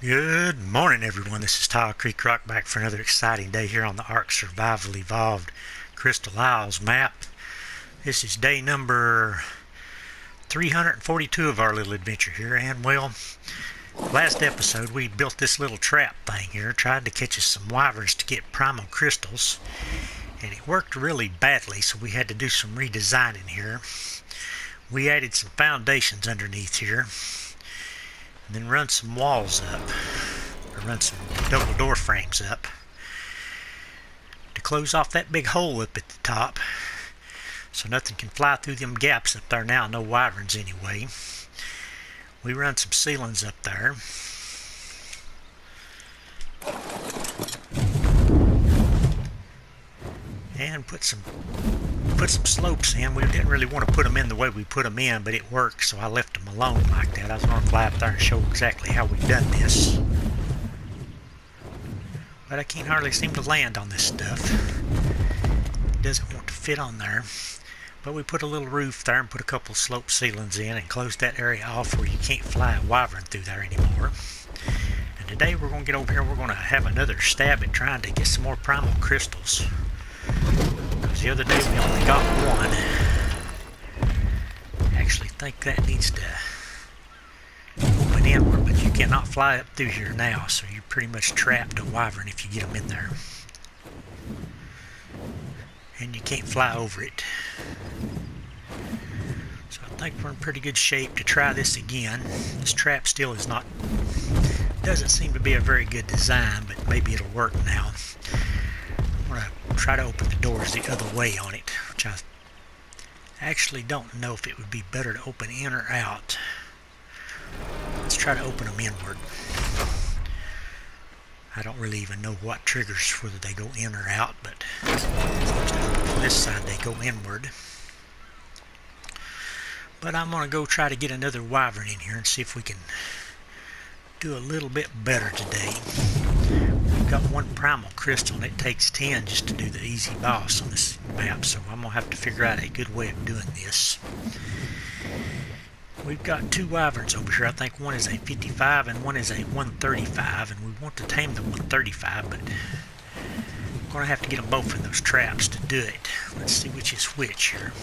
Good morning, everyone. This is Tile Creek Rock back for another exciting day here on the Ark Survival Evolved Crystal Isles map. This is day number 342 of our little adventure here, and well, last episode we built this little trap thing here, tried to catch us some wyverns to get primal crystals, and it worked really badly, so we had to do some redesigning here. We added some foundations underneath here, and then run some walls up, or run some double door frames up to close off that big hole up at the top so nothing can fly through them gaps up there now, no wyverns anyway. We run some ceilings up there. And put some slopes in. We didn't really want to put them in the way we put them in, but it worked, so I left them alone like that. I was going to fly up there and show exactly how we've done this. But I can't hardly seem to land on this stuff. It doesn't want to fit on there. But we put a little roof there and put a couple slope ceilings in and closed that area off where you can't fly a wyvern through there anymore. And today we're going to get over here and we're going to have another stab at trying to get some more primal crystals. Because the other day we only got one. I actually think that needs to open inward, but you cannot fly up through here now, so you're pretty much trapped a wyvern if you get them in there. And you can't fly over it. So I think we're in pretty good shape to try this again. This trap still is not, doesn't seem to be a very good design, but maybe it'll work now. I'm going to try to open the doors the other way on it, which I actually don't know if it would be better to open in or out. Let's try to open them inward. I don't really even know what triggers whether they go in or out, but on this side they go inward. But I'm going to go try to get another wyvern in here and see if we can do a little bit better today. We've got one primal crystal and it takes 10 just to do the easy boss on this map, so I'm going to have to figure out a good way of doing this. We've got two wyverns over here. I think one is a 55 and one is a 135, and we want to tame the 135, but we're going to have to get them both in those traps to do it. Let's see which is which here.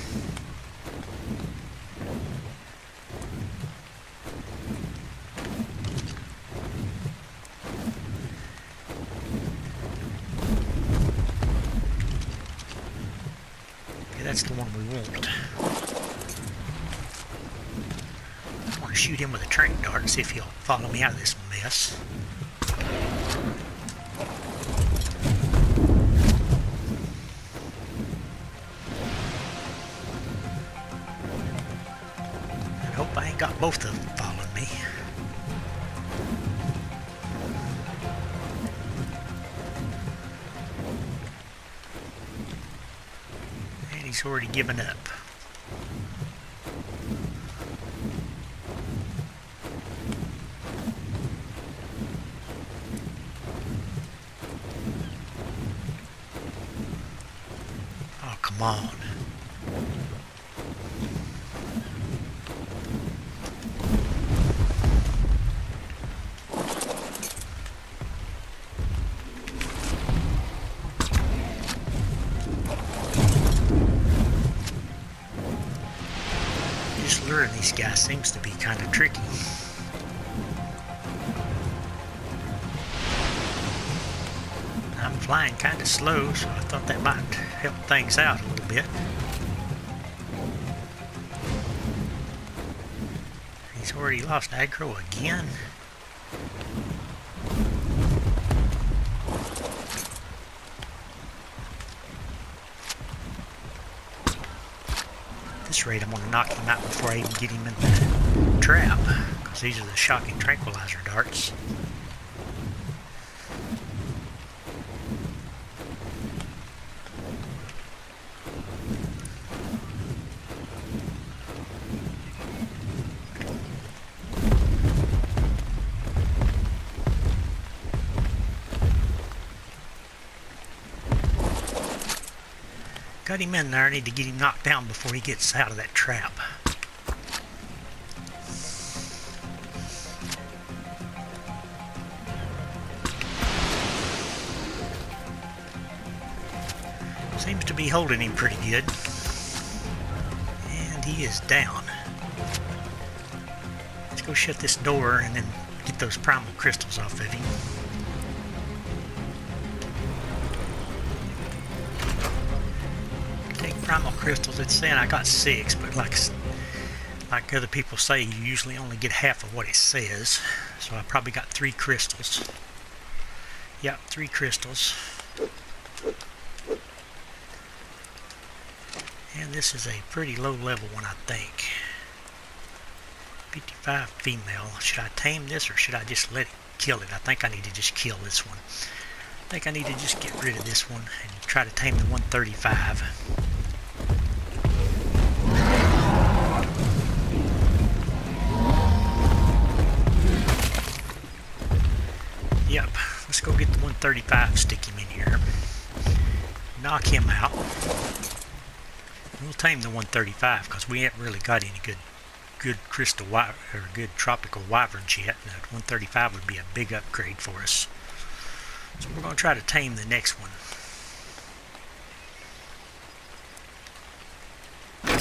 Okay, that's the one we want. I want to shoot him with a trank dart and see if he'll follow me out of this mess. I hope I ain't got both of them following me. And he's already given up. Oh, come on. Just luring these guys seems to be kind of tricky. I'm flying kind of slow, so I thought that might help things out a little bit. He's already lost aggro again. At this rate, I'm going to knock him out before I even get him in the trap, because these are the shocking tranquilizer darts. Got him in there. I need to get him knocked down before he gets out of that trap. Seems to be holding him pretty good. And he is down. Let's go shut this door and then get those primal crystals off of him. Take primal crystals. It's saying I got 6, but like other people say, you usually only get half of what it says. So I probably got 3 crystals. Yep, 3 crystals. And this is a pretty low level one, I think. 55 female. Should I tame this or should I just let it kill it? I think I need to just kill this one. I think I need to just get rid of this one and try to tame the 135. Yep, let's go get the 135, stick him in here. Knock him out. We'll tame the 135 because we haven't really got any good crystal or good tropical wyverns yet. The 135 would be a big upgrade for us. So we're going to try to tame the next one. I'm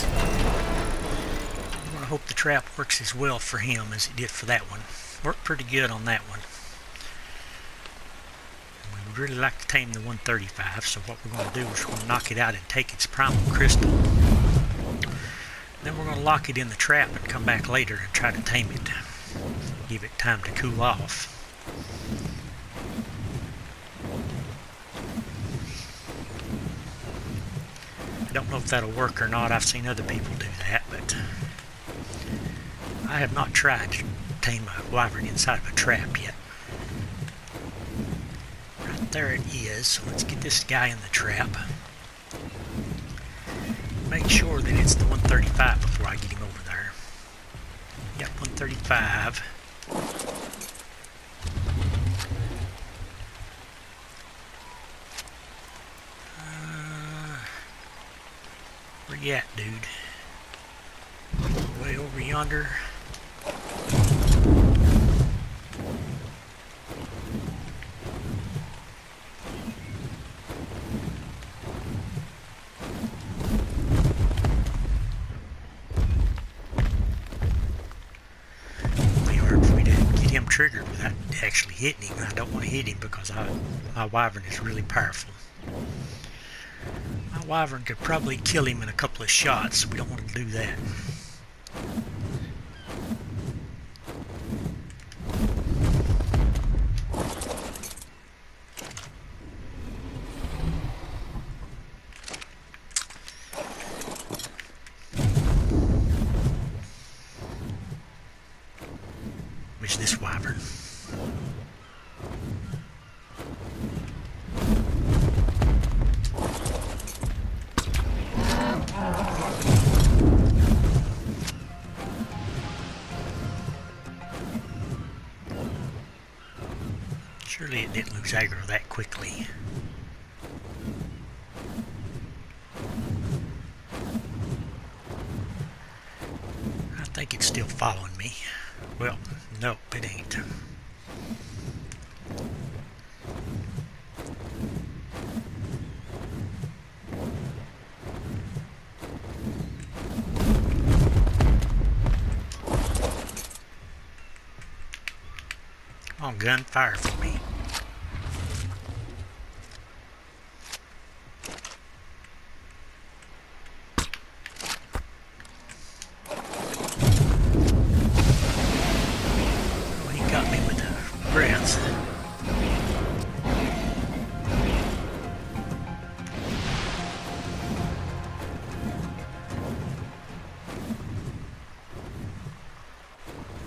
going to hope the trap works as well for him as it did for that one. Worked pretty good on that one. Really like to tame the 135, so what we're going to do is we're going to knock it out and take its primal crystal. Then we're going to lock it in the trap and come back later and try to tame it. Give it time to cool off. I don't know if that'll work or not. I've seen other people do that, but I have not tried to tame a wyvern inside of a trap yet. There it is. So let's get this guy in the trap. Make sure that it's the 135 before I get him over there. Yep, 135. Where you at, dude? Way over yonder. Triggered without actually hitting him. I don't want to hit him because my wyvern is really powerful. My wyvern could probably kill him in a couple of shots, so we don't want to do that. Which this wyvern. Surely it didn't lose aggro that quickly. I think it's still following me. Well, nope, it ain't. Come on, gun, fire for me.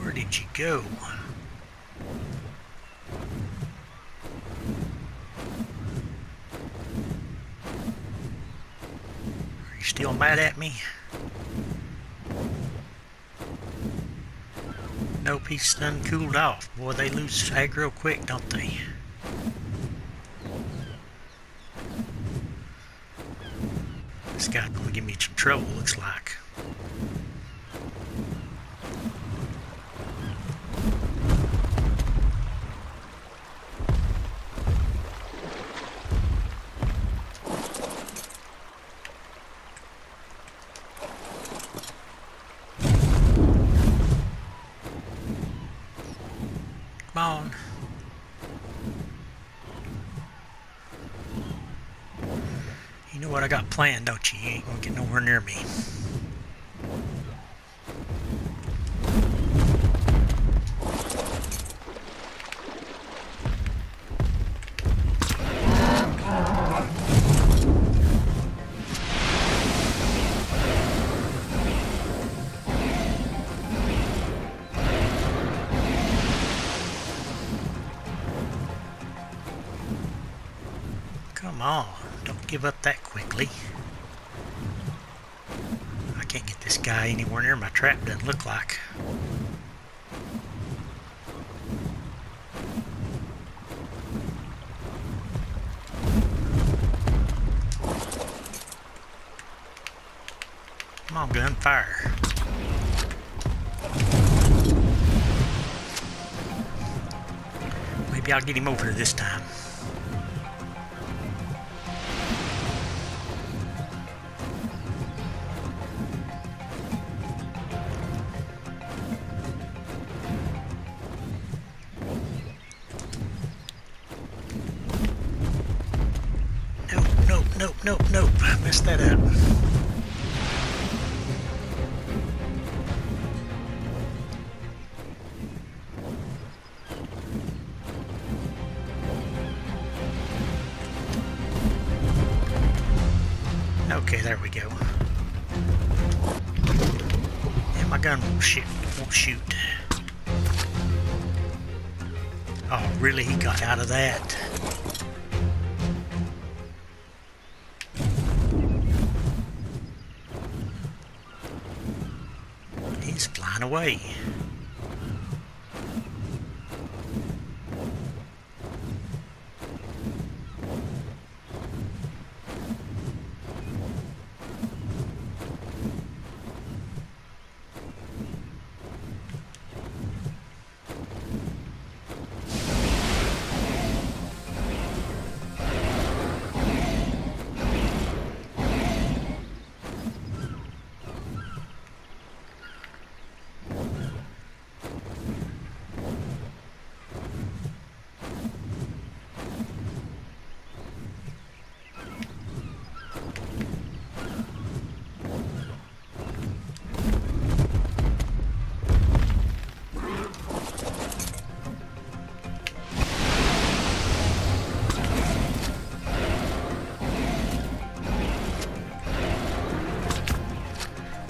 Where did you go? Are you still mad at me? Nope, he's done cooled off. Boy, they lose aggro quick, don't they? This guy's gonna give me some trouble, looks like. on. You know what I got planned, don't you? You ain't gonna get nowhere near me. Come on, don't give up that quickly. I can't get this guy anywhere near my trap, doesn't look like. Come on, gunfire. Maybe I'll get him over this time. Nope. I messed that up. Okay, there we go. And my gun won't shoot. Oh, really? He got out of that. He's flying away.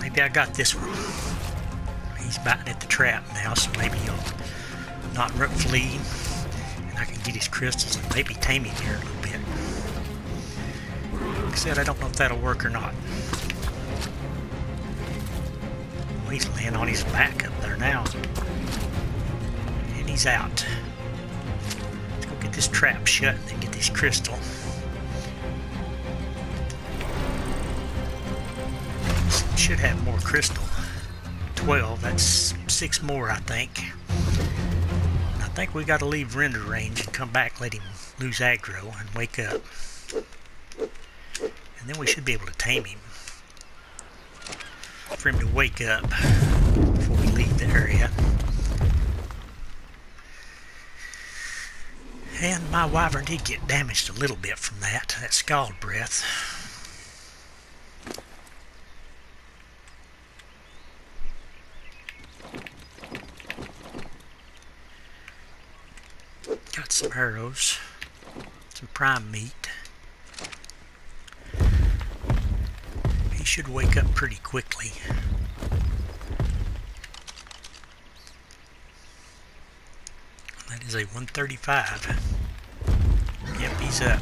Maybe I got this one. He's biting at the trap now, so maybe he'll not flee, and I can get his crystals and maybe tame him here a little bit. Like I said, I don't know if that'll work or not. Well, he's laying on his back up there now. And he's out. Let's go get this trap shut and then get this crystal. Should have more crystal. 12, that's 6 more, I think. And I think we got to leave render range and come back, let him lose aggro and wake up. And then we should be able to tame him. For him to wake up before we leave the area. And my wyvern did get damaged a little bit from that scald breath. Got some arrows, some prime meat. He should wake up pretty quickly. That is a 135. Yep, he's up.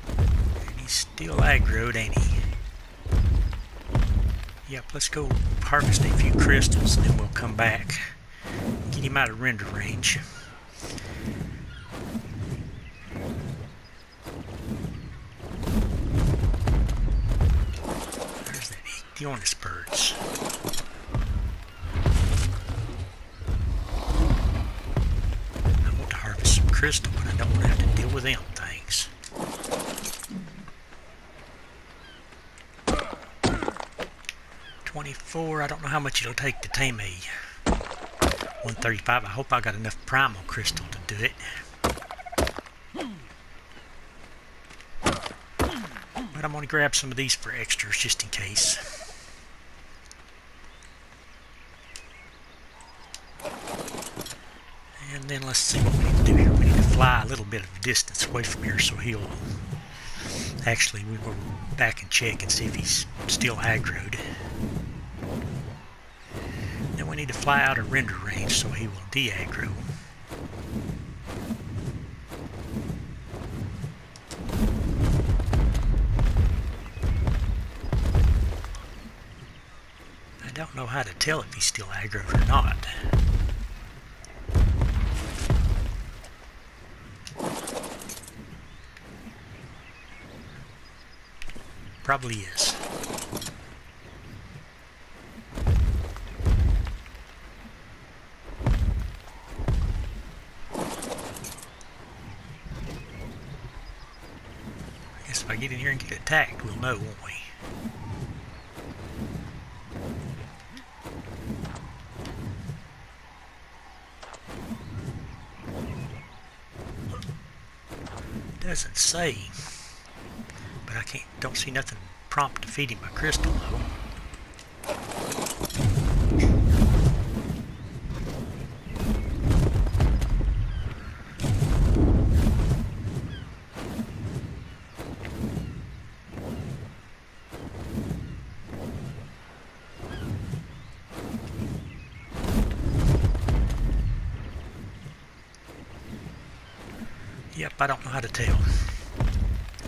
And he's still aggroed, ain't he? Yep, let's go harvest a few crystals and then we'll come back. Get him out of render range. There's that Ichthyornis birds. I want to harvest some crystal, but I don't want to have to deal with them things. $24, I don't know how much it'll take to tame a 135. I hope I got enough primal crystal to do it. But I'm going to grab some of these for extras just in case. And then let's see what we need to do here. We need to fly a little bit of a distance away from here so he'll... Actually, we will go back and check and see if he's still aggroed. Then we need to fly out of render range so he will de-aggro. I don't know how to tell if he's still aggroed or not. Probably is. I guess if I get in here and get attacked, we'll know, won't we? Doesn't say. But I don't see nothing prompt to feed him a crystal though. Yep, I don't know how to tell.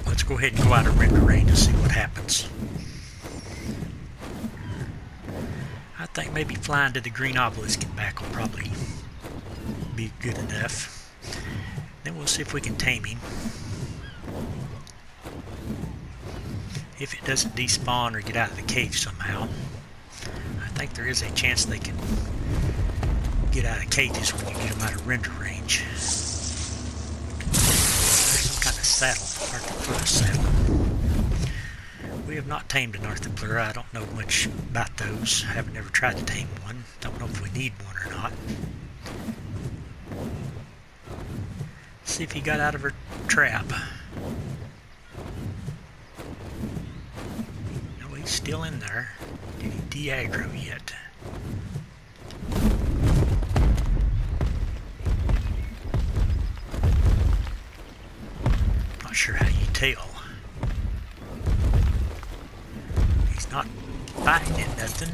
Let's go ahead and go out of render range and see what happens. I think maybe flying to the green obelisk and back will probably be good enough. Then we'll see if we can tame him. If it doesn't despawn or get out of the cave somehow. I think there is a chance they can get out of cages when you get them out of render range. Saddle, Arthropleura saddle. We have not tamed an Arthropleura. I don't know much about those. I haven't ever tried to tame one. Don't know if we need one or not. See if he got out of her trap. No, he's still in there. Did he de-aggro yet? Sure how you tell. He's not biting at nothing.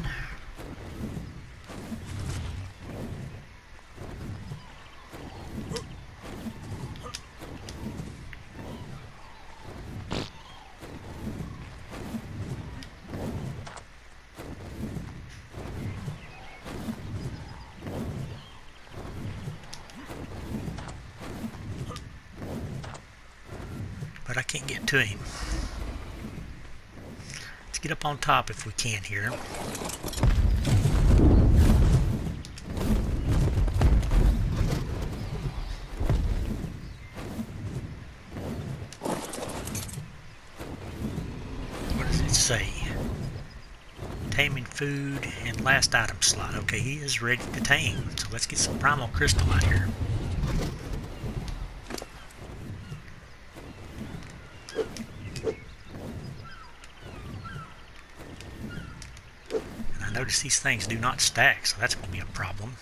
But I can't get to him. Let's get up on top if we can here. What does it say? Taming food and last item slot. Okay, he is ready to tame. So let's get some primal crystal out here. Notice these things do not stack, so that's going to be a problem.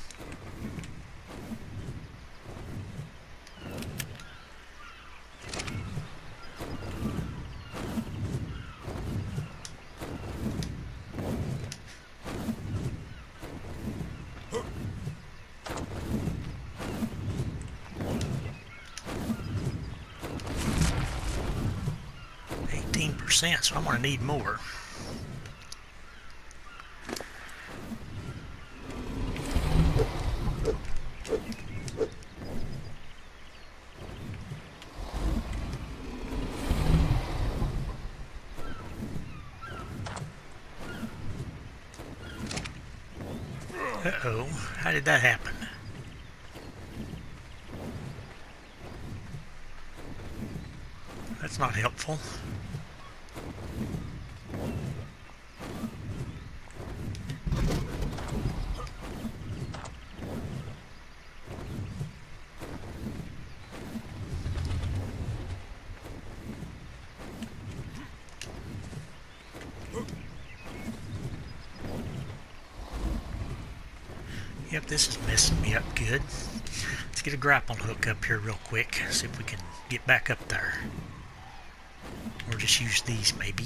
So I'm going to need more. Uh-oh, how did that happen? That's not helpful. Yep, this is messing me up good. Let's get a grapple hook up here real quick, see if we can get back up there. Or just use these maybe.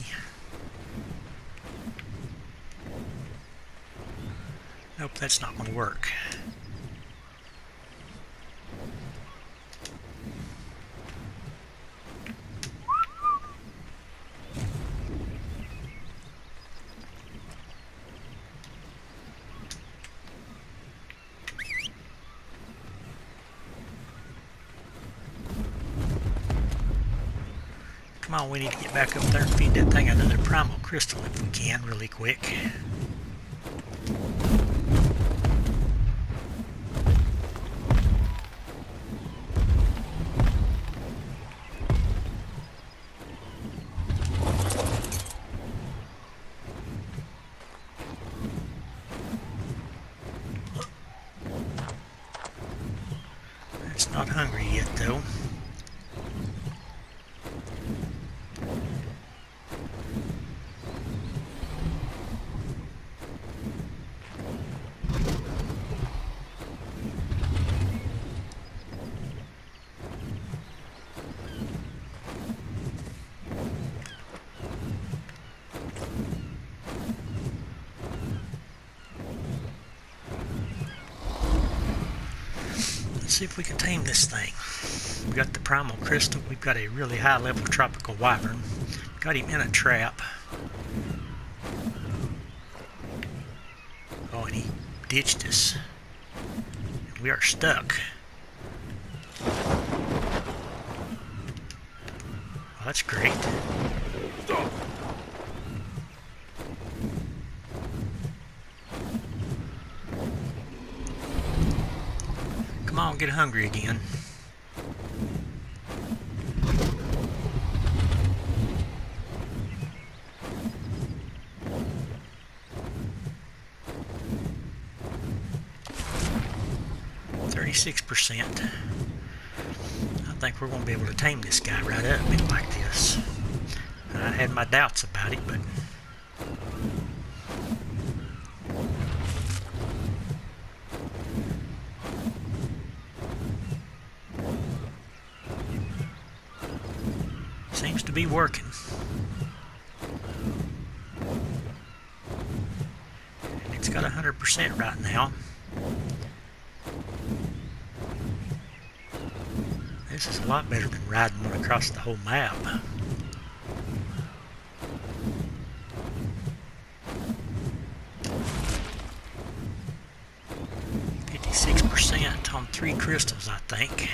Nope, that's not going to work. Come on, we need to get back up there and feed that thing another primal crystal if we can, really quick. It's not hungry yet, though. Let's see if we can tame this thing. We got the primal crystal. We've got a really high level tropical wyvern. Got him in a trap. Oh, and he ditched us. We are stuck. Well, that's great. Come on, get hungry again. %. I think we're going to be able to tame this guy right up like this. I had my doubts about it, but seems to be working. And it's got 100% right now. This is a lot better than riding one across the whole map. %, on 3 crystals, I think.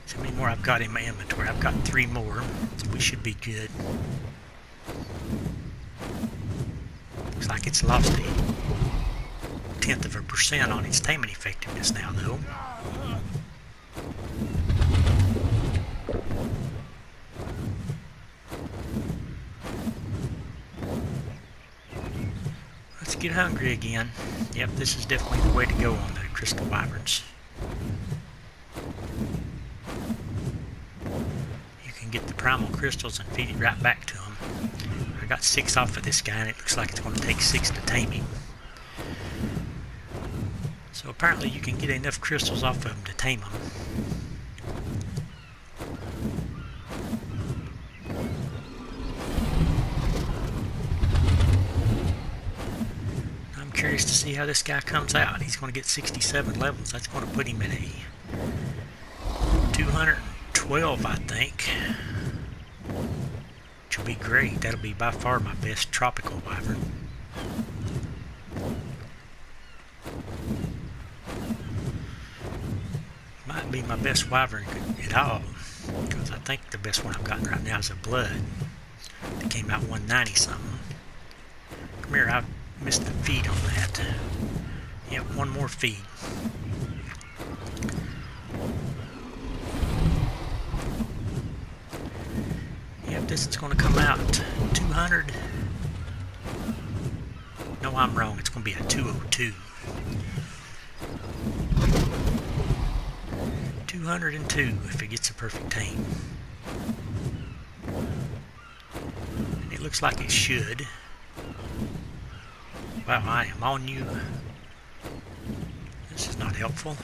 See how many more I've got in my inventory. I've got 3 more, so we should be good. Looks like it's lost a 0.1% on its taming effectiveness now, though. Let's get hungry again. Yep, this is definitely the way to go on the crystal wyverns. You can get the primal crystals and feed it right back to them. I got 6 off of this guy, and it looks like it's going to take 6 to tame him. So apparently you can get enough crystals off of them to tame them. Curious to see how this guy comes out. He's going to get 67 levels. That's going to put him in a 212, I think. Which will be great. That'll be by far my best tropical wyvern. Might be my best wyvern at all, because I think the best one I've gotten right now is a blood. It came out 190 something. Come here, I've missed the feed on that. Yep, 1 more feed. Yep, this is going to come out 200. No, I'm wrong. It's going to be a 202. 202 if it gets a perfect tame. And it looks like it should. Wow, I am on you. not helpful.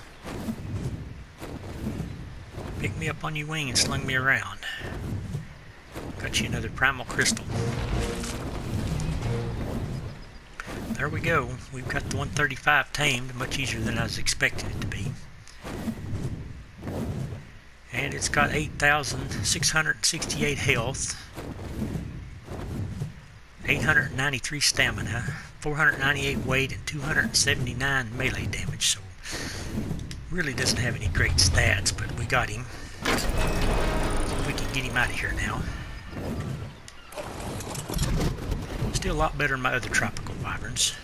Picked me up on your wing and slung me around. Got you another primal crystal. There we go. We've got the 135 tamed, much easier than I was expecting it to be. And it's got 8,668 health, 893 stamina, 498 weight, and 279 melee damage. So really doesn't have any great stats, but we got him. So if we can get him out of here now. Still a lot better than my other tropical wyverns.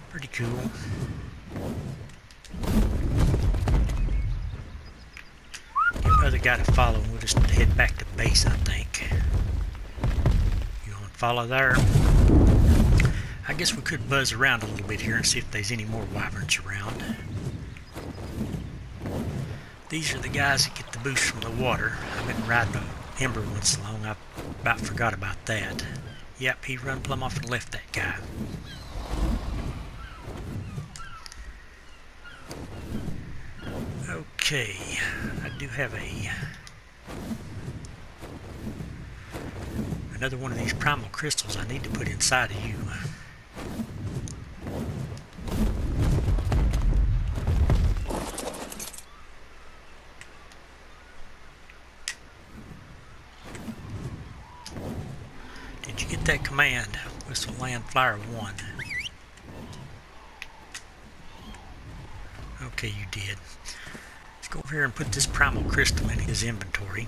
Pretty cool. Give other guy to follow, and we'll just head back to base, I think. You want to follow there? I guess we could buzz around a little bit here and see if there's any more wyverns around. These are the guys that get the boost from the water. I've been riding an Ember once long. I about forgot about that. Yep, he run plumb off and left that guy. Okay, I do have another one of these primal crystals I need to put inside of you. Did you get that command? Whistle land flyer 1. Okay, you did. Let's go over here and put this primal crystal in his inventory.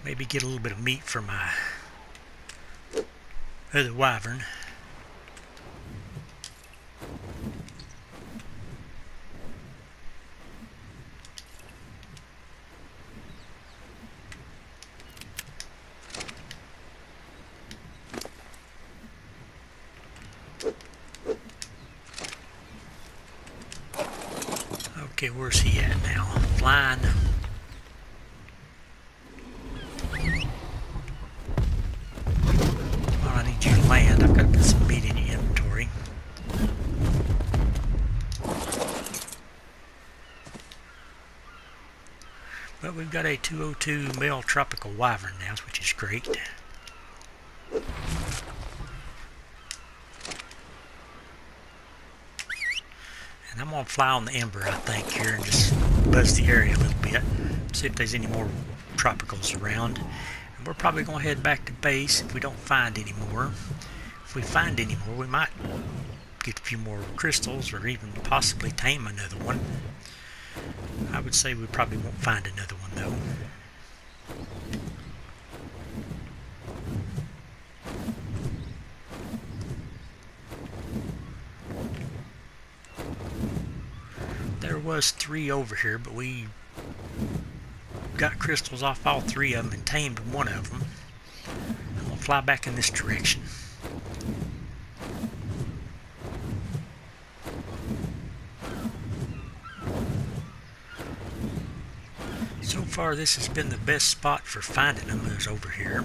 Maybe get a little bit of meat for my other wyvern. Okay, where's he at now? Flying. Well, I need you to land. I've got to put some meat in your inventory. But we've got a 202 male tropical wyvern now, which is great. And I'm going to fly on the Ember, I think, here and just buzz the area a little bit. See if there's any more tropicals around. And we're probably going to head back to base if we don't find any more. If we find any more, we might get a few more crystals or even possibly tame another one. I would say we probably won't find another one, though. There was 3 over here, but we got crystals off all 3 of them and tamed one of them. I'm going to fly back in this direction. So far, this has been the best spot for finding them, is over here.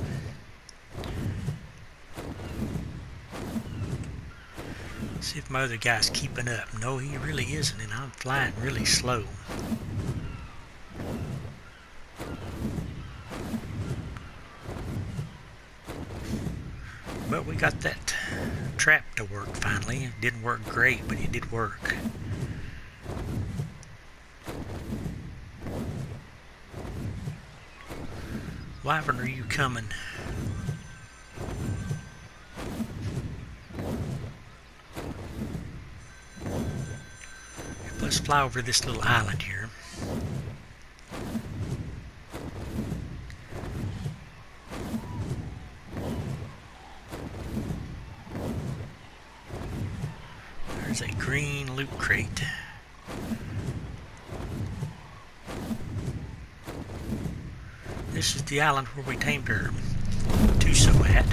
See if my other guy's keeping up. No, he really isn't, and I'm flying really slow. But we got that trap to work finally. It didn't work great, but it did work. Wyvern, are you coming? Let's fly over this little island here. There's a green loot crate. This is the island where we tamed our Tuso at.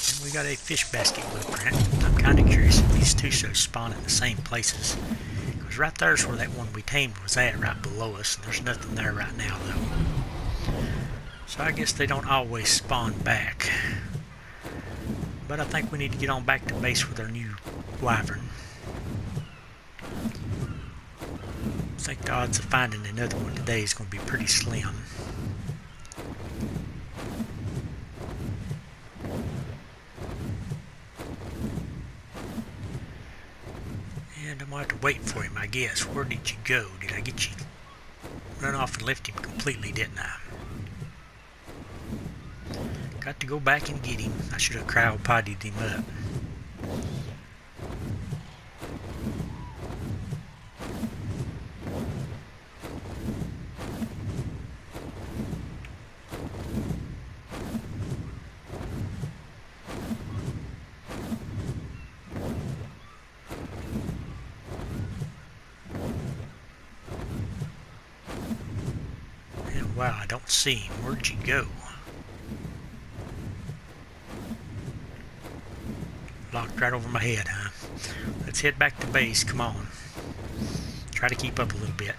And we got a fish basket blueprint. I'm kind of curious if these Tusos spawn in the same places. Because right there's where that one we tamed was at, right below us, and there's nothing there right now though. So I guess they don't always spawn back. But I think we need to get on back to base with our new wyvern. I think the odds of finding another one today is going to be pretty slim. And I'm going to have to wait for him, I guess. Where did you go? Did I get you run off and left him completely, didn't I? Got to go back and get him. I should have cryopodied him up. And wow, I don't see him. Where'd you go? Locked right over my head, huh? Let's head back to base. Come on. Try to keep up a little bit.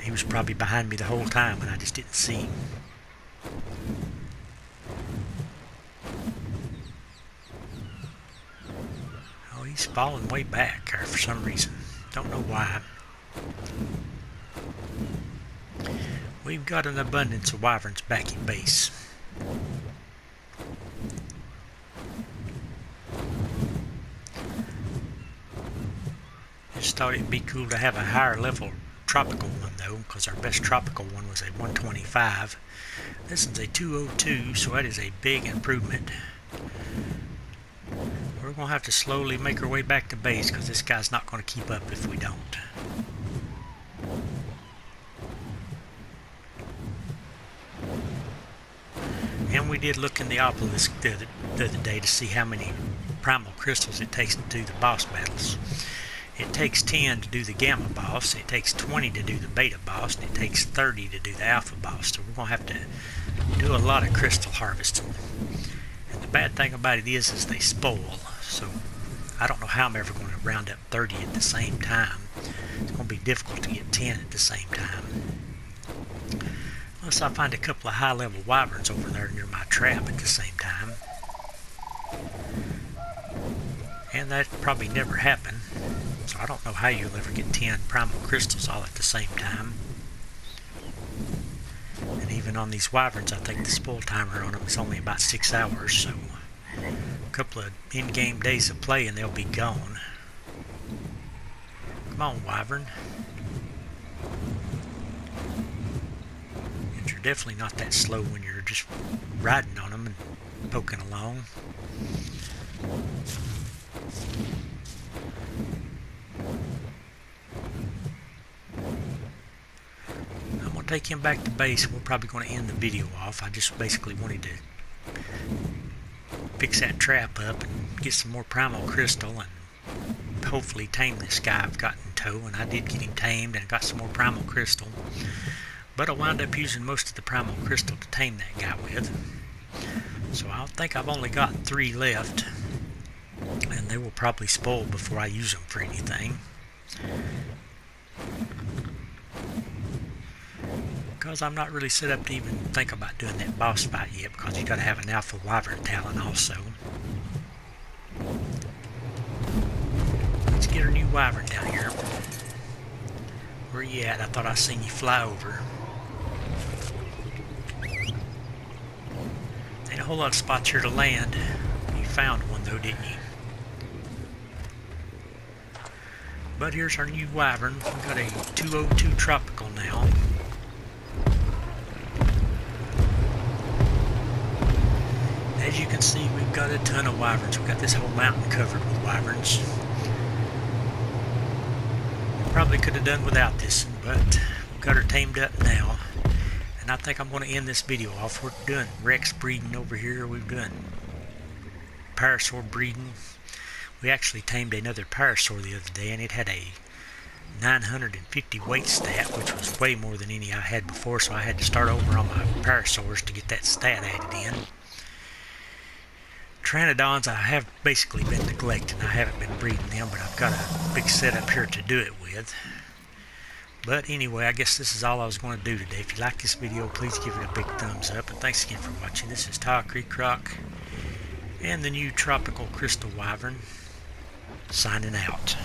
He was probably behind me the whole time and I just didn't see him. Oh, he's falling way back there for some reason. Don't know why. We've got an abundance of wyverns back at base. Just thought it'd be cool to have a higher level tropical one though, because our best tropical one was a 125. This is a 202, so that is a big improvement. We're going to have to slowly make our way back to base because this guy's not going to keep up if we don't. And we did look in the obelisk the other day to see how many primal crystals it takes to do the boss battles. It takes 10 to do the gamma boss, it takes 20 to do the beta boss, and it takes 30 to do the alpha boss. So we're going to have to do a lot of crystal harvesting. And the bad thing about it is they spoil. So I don't know how I'm ever going to round up 30 at the same time. It's going to be difficult to get 10 at the same time. Unless I find a couple of high-level wyverns over there near my trap at the same time. And that probably never happened. So I don't know how you'll ever get 10 primal crystals all at the same time. And even on these wyverns, I think the spoil timer on them is only about 6 hours. So a couple of in-game days of play and they'll be gone. Come on, wyvern. And you're definitely not that slow when you're just riding on them and poking along. I'm going to take him back to base. We're probably going to end the video off. I just basically wanted to fix that trap up and get some more primal crystal and hopefully tame this guy I've got in tow. And I did get him tamed and got some more primal crystal. But I wound up using most of the primal crystal to tame that guy with. So I think I've only got 3 left. And they will probably spoil before I use them for anything. Because I'm not really set up to even think about doing that boss fight yet, because you got to have an alpha wyvern talent also. Let's get our new wyvern down here. Where you at? I thought I seen you fly over. Ain't a whole lot of spots here to land. You found one though, didn't you? But here's our new wyvern. We've got a 202 tropical now. As you can see, we've got a ton of wyverns. We've got this whole mountain covered with wyverns. Probably could have done without this, but we've got her tamed up now. And I think I'm going to end this video off. We're doing Rex breeding over here. We're doing Parasaur breeding. We actually tamed another Parasaur the other day, and it had a 950 weight stat, which was way more than any I had before, so I had to start over on my Parasaurs to get that stat added in. Pteranodons I have basically been neglecting. I haven't been breeding them, but I've got a big setup here to do it with. But anyway, I guess this is all I was going to do today. If you like this video, please give it a big thumbs up. And thanks again for watching. This is Tile Creek Rock and the new tropical crystal wyvern signing out.